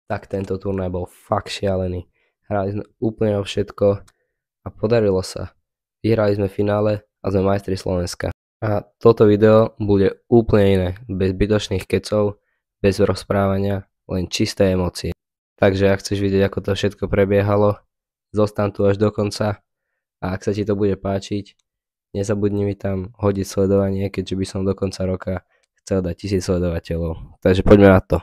tak tento turnaj bol fakt šialený. Hrali sme úplne o všetko a podarilo sa. Vyhrali sme finále a sme majstri Slovenska. A toto video bude úplne iné, bez zbytočných kecov, bez rozprávania, len čisté emócie. Takže ak chceš vidieť, ako to všetko prebiehalo, zostaň tu až do konca a ak sa ti to bude páčiť, nezabudni mi tam hodiť sledovanie, keďže by som do konca roka chcel dať 1000 sledovateľov. Takže poďme na to.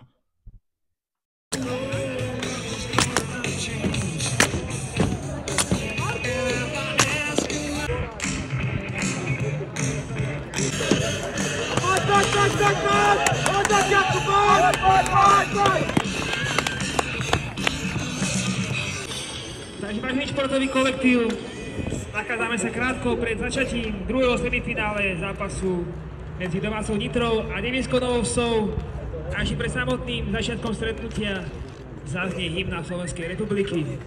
Takže vážený športový kolektív, nachádzame sa krátko pred začatím druhého semifinále zápasu medzi domácou Nitrou a Nevinskou Novou Vsou. Až pred samotným začiatkom stretnutia zaznie hymna Slovenskej republiky.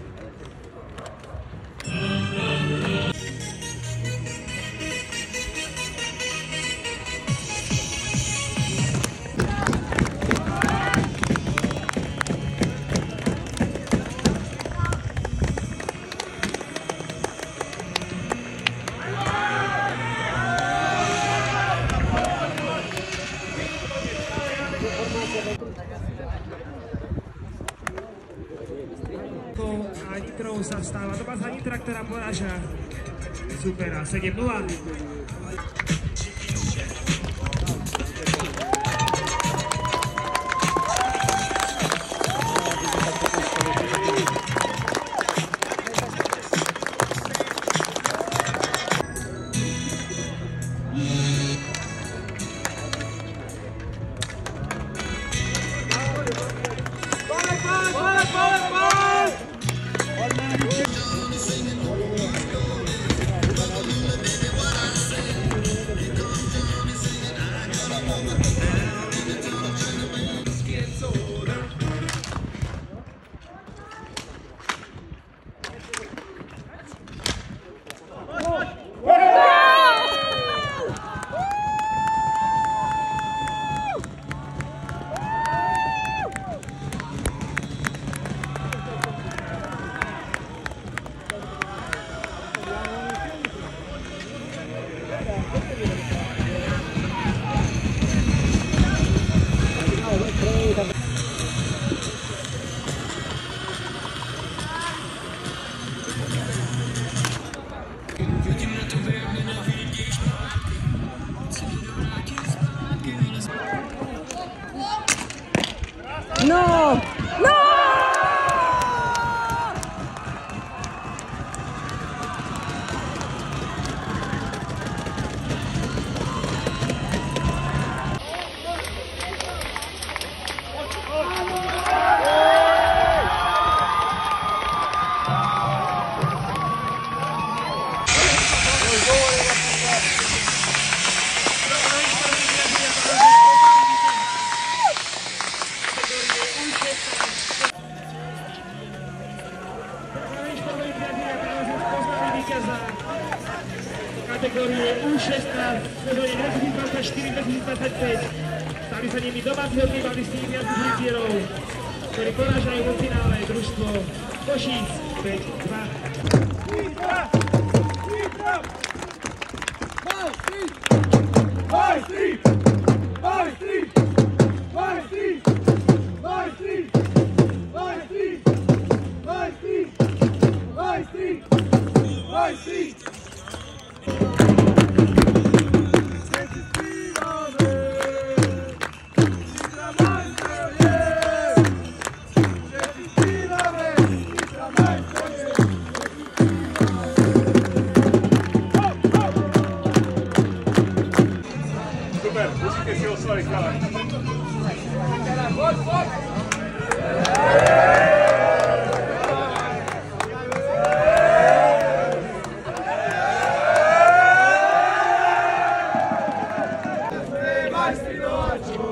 A Nitrou sa stáva domáca Nitra, ktorá poráža supera 7-0. No! No! Kategórie U16 v sezóne 2024-2025. Stali sa nimi domáci hokejbalisti Viazných rytierov, ktorí porážajú vo finále družstvo Košíc 5-2. Super, musíte si osloviť, chalani. Majstri dołaču,